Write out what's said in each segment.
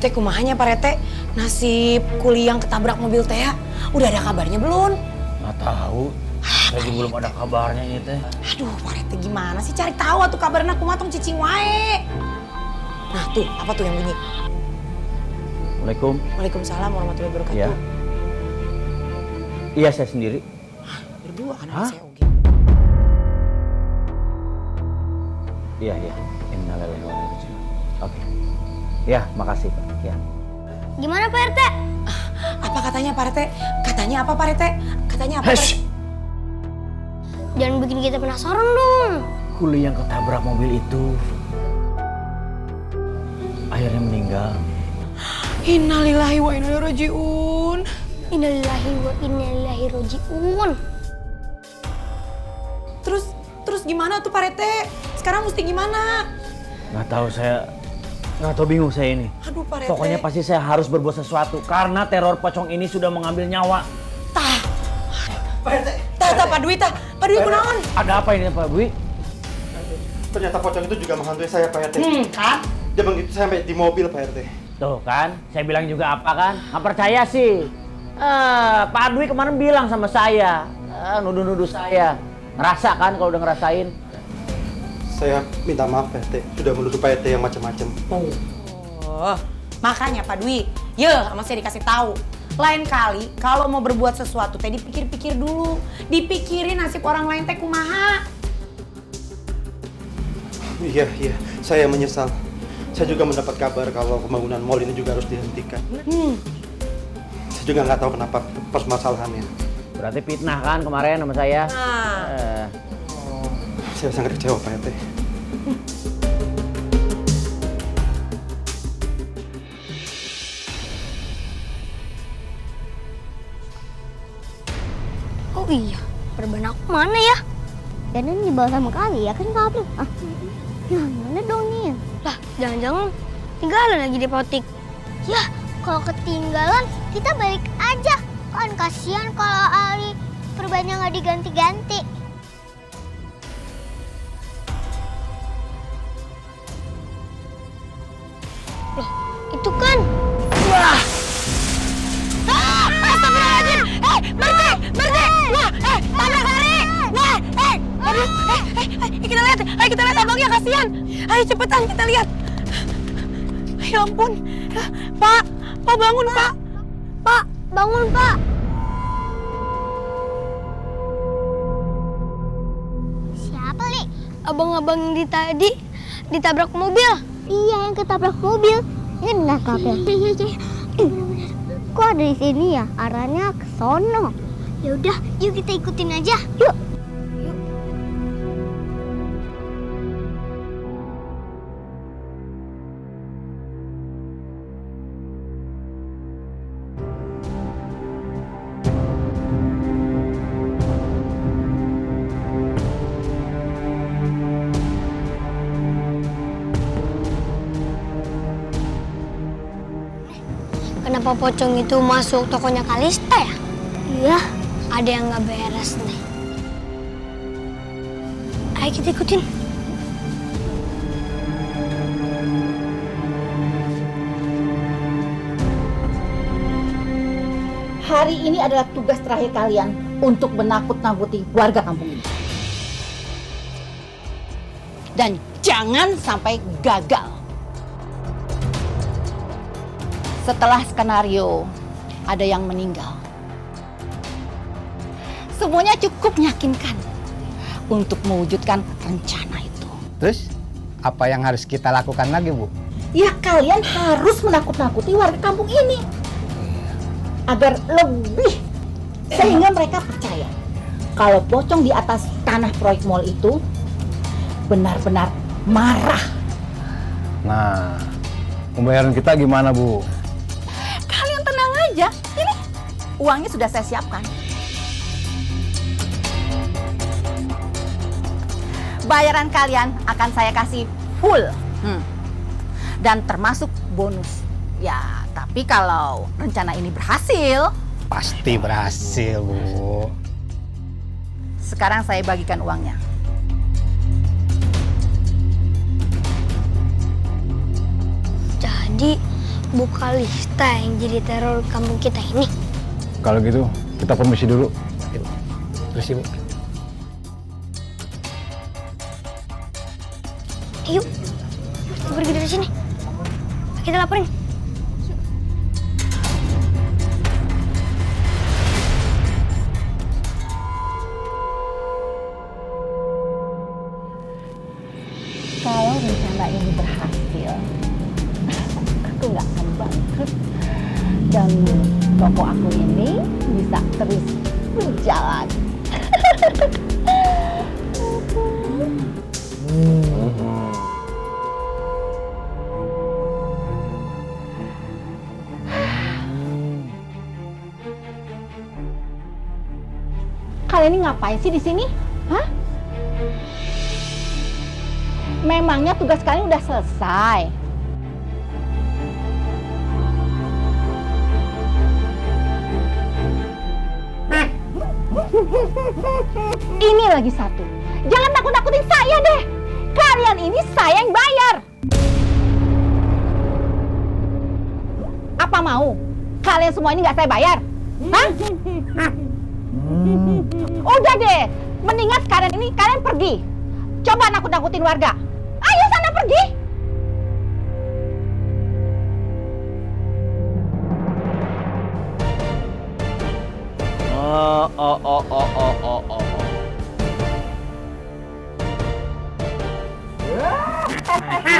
Itu teh kumahanya Pak Rete, nasib kuli yang ketabrak mobil teh udah ada kabarnya belum? Nggak tahu. Saya juga belum ada kabarnya ini teh. Aduh Pak Rete gimana sih, cari tahu atuh kabarna kumaha tong cicing wae. Nah tuh, apa tuh yang bunyi? Assalamualaikum. Waalaikumsalam warahmatullahi wabarakatuh. Iya. Iya saya sendiri. Berdua kan Hah? saya oge. Iya. Innalillahi wa inna ilaihi raji'un. Oke. Ya, makasih Pak. Ya. Gimana Pak RT? Apa katanya Pak Rete? Katanya apa Pak Rete? Katanya apa Pak Rete? Jangan bikin kita penasaran dong. Kuli yang ketabrak mobil itu akhirnya meninggal. Innalillahi wa inna ilaihi raji'un. Innalillahi wa inna ilaihi raji'un. Terus gimana tuh Pak Rete? Sekarang mesti gimana? Nggak tahu, bingung saya ini. Aduh Pak Rete. Pokoknya pasti saya harus berbuat sesuatu karena teror pocong ini sudah mengambil nyawa. Pak Rete. Pak Dwi kunaon? Ada apa ini Pak Bui? Ternyata pocong itu juga menghantui saya Pak RT. Kan? Dia begitu sampai di mobil Pak RT. Tuh kan, saya bilang juga apa kan? Nggak percaya sih. Pak Dwi kemarin bilang sama saya, nuduh-nuduh saya. Ngerasa kan kalau udah ngerasain? Saya minta maaf Pak RT, sudah menuduh Pak RT yang macam-macam. Oh, makanya Pak Dwi, sama saya dikasih tahu. Lain kali kalau mau berbuat sesuatu teh dipikir-pikir dulu. Dipikirin nasib orang lain teh kumaha. Iya, saya menyesal. Saya juga mendapat kabar kalau pembangunan mall ini juga harus dihentikan. Saya juga nggak tahu kenapa permasalahannya. Berarti fitnah kan kemarin sama saya? Nah. Saya sangat kecewa Pak RT. Oh iya, perban aku mana ya? Dan dibawa sama kali ya kan kabel. Nah, mana dong nih? Lah, jangan-jangan tinggalan lagi di apotik. Ya, kalau ketinggalan kita balik aja. Kan kasihan kalau Ali perbannya nggak diganti-ganti. Loh, itu kan. Wah! Astagfirullahaladzim! Berhenti! Wah, tabrak lari! Wah, aduh, kita lihat abangnya, kasihan. Ayo cepetan kita lihat. Ya ampun, Pak bangun Pak. Pak, bangun Pak. Siapa Li? Abang-abang yang tadi ditabrak mobil. Iya, yang ketabrak mobil. Ini benar kabel. Kok ada di sini ya? Arahnya ke sono. Ya udah, yuk kita ikutin aja. Yuk. Kenapa pocong itu masuk tokonya Kalista ya? Iya, ada yang nggak beres nih. Ayo kita ikutin. Hari ini adalah tugas terakhir kalian untuk menakut-nakuti warga kampung ini. Dan jangan sampai gagal. Setelah skenario ada yang meninggal, semuanya cukup meyakinkan untuk mewujudkan rencana itu. Terus, apa yang harus kita lakukan lagi, Bu? Ya kalian harus menakut-nakuti warga kampung ini. Agar lebih, sehingga mereka percaya kalau pocong di atas tanah proyek mall itu benar-benar marah. Nah, pembayaran kita gimana, Bu? Kalian tenang aja, ini uangnya sudah saya siapkan. Bayaran kalian akan saya kasih full. Dan termasuk bonus. Ya, tapi kalau rencana ini berhasil... Pasti berhasil, Bu. Sekarang saya bagikan uangnya. Jadi Bu Kalista yang jadi teror kampung kita ini. Kalau gitu, kita permisi dulu. Terus Bu. Yuk, kita pergi dari sini. Kita laporin. Kalau rencana ini berhasil, aku nggak akan bangkrut dan toko aku ini bisa terus berjalan. Kalian ini ngapain sih di sini? Hah? Memangnya tugas kalian udah selesai? Ini lagi satu. Jangan nakut-nakutin saya deh. Kalian ini saya yang bayar. Apa mau? Kalian semua ini nggak saya bayar? Hah? Udah deh. Mendingan sekarang ini kalian pergi. Coba nakut-nakutin warga. Ayo sana pergi.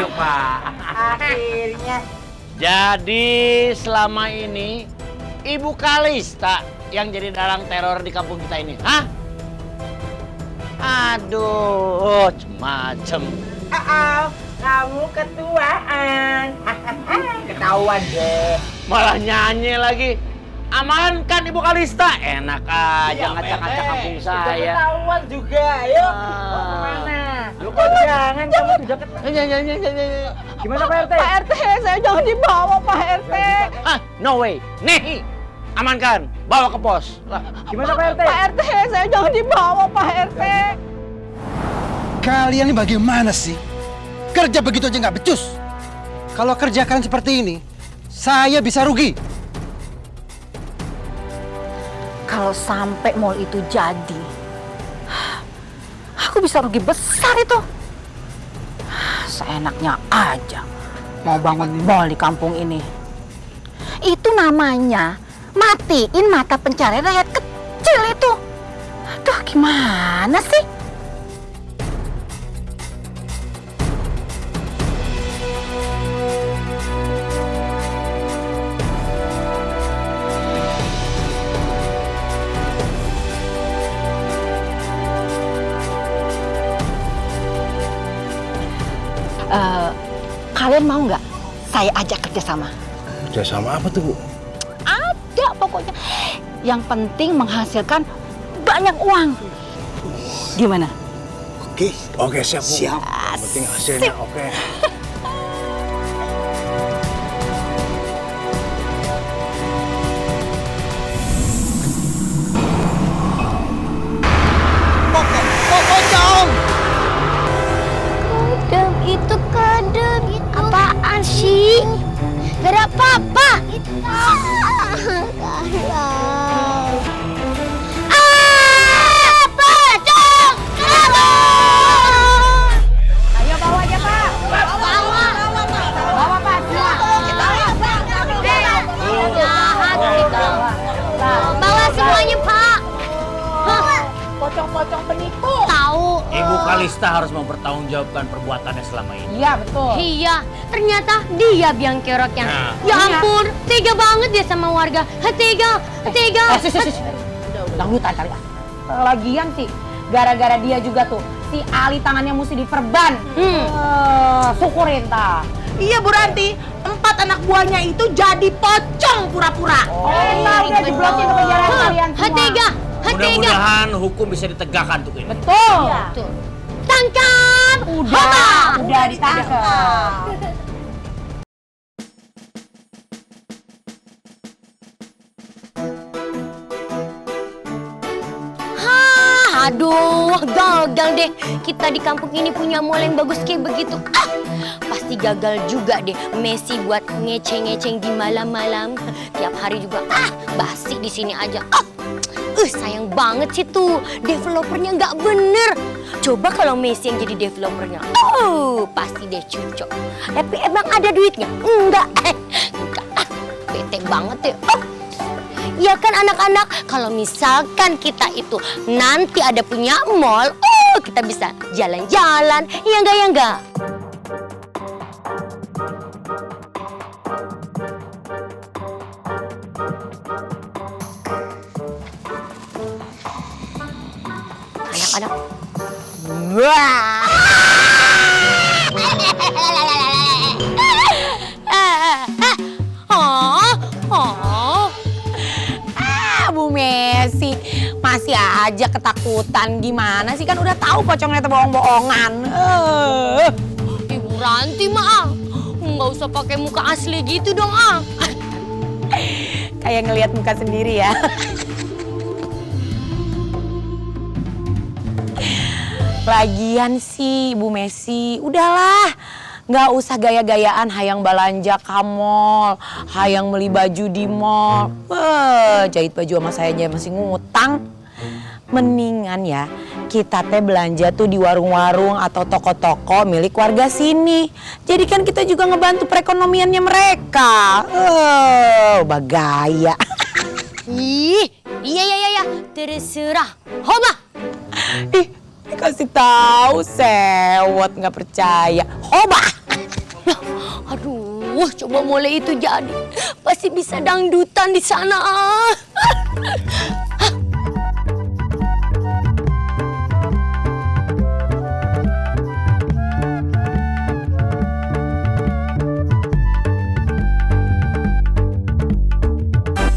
Yuk, Pak. Akhirnya. Jadi selama ini Ibu Kalista yang jadi dalang teror di kampung kita ini, hah? Aduh, macem. Kamu ketuaan. Ketahuan deh. Malah nyanyi lagi. Amankan Ibu Kalista. Enak aja ngacak-ngacak kampung saya. Ketahuan juga. Ayo. Ah. Kemana? Lu kok jangan kamu sudah Gimana Pak RT? Pak RT, saya jangan dibawa Pak RT. Ah, no way. Nih, amankan. Bawa ke pos. Lah, Gimana Pak RT? Pak RT, saya jangan dibawa Pak RT. Kalian ini bagaimana sih? Kerja begitu aja nggak becus. Kalau kerja kalian seperti ini, saya bisa rugi. Kalau sampai mall itu jadi, aku bisa rugi besar itu. Seenaknya aja mau bangun mall di kampung ini. Itu namanya matiin mata pencarian rakyat kecil itu. Aduh, gimana sih? Kalian mau nggak saya ajak kerjasama? Kerjasama apa tuh Bu? Ada pokoknya. Yang penting menghasilkan banyak uang. Gimana? Oke siap Bu. Siap. Yang penting hasilnya oke. Kadem itu kadem. Apaan sih? Gak ada apa-apa. Pocong! Kabur! Ayo bawa aja Pak. Bawa. Bawa Pak semua. Jahat gitu. Bawa semuanya, Pak. Pocong-pocong penipu. Tahu. Ibu Kalista harus mempertanggungjawabkan perbuatannya selama ini. Iya betul. Iya, ternyata dia biang keroknya. Nah. Ya ampun, tega banget dia sama warga. Tega. Dangdutan kali. Lagian sih, gara-gara dia juga tuh, si Ali tangannya mesti diperban. Syukurin ta. Iya Bu Ranti, 4 anak buahnya itu jadi pocong pura-pura. Enak dia jeblosin ke penjara kalian semua. Tega. Mudah-mudahan hukum bisa ditegakkan untuk ini. Betul. Tangkap. Udah ditangkap. Aduh, gagal deh. Kita di kampung ini punya mall yang bagus kayak begitu. Pasti pasti gagal juga deh Messi buat ngeceng-ngeceng di malam-malam. Tiap hari juga basi di sini aja. Sayang banget sih tuh developernya nggak bener. Coba kalau Messi yang jadi developernya, pasti deh cocok. Tapi emang ada duitnya? Enggak. Bete banget deh. Ya kan anak-anak, kalau misalkan kita itu nanti ada punya mall, kita bisa jalan-jalan, ya enggak? Anak-anak. Wah. Bu Messi masih aja ketakutan. Gimana sih, kan udah tahu pocongnya itu bohong-bohongan. Ibu Ranti mah nggak usah pakai muka asli gitu dong Kayak ngelihat muka sendiri ya. Lagian sih Bu Messi, udahlah, nggak usah gaya-gayaan hayang belanja ka mall, hayang beli baju di mall. Jahit baju sama saya aja masih ngutang. Mendingan ya kita teh belanja tuh di warung-warung atau toko-toko milik warga sini. Jadi kan kita juga ngebantu perekonomiannya mereka. Bagaya. Iya, terserah. Hoba. Kasih tahu sewot nggak percaya. Hoba. Aduh, coba mulai itu jadi pasti bisa dangdutan di sana.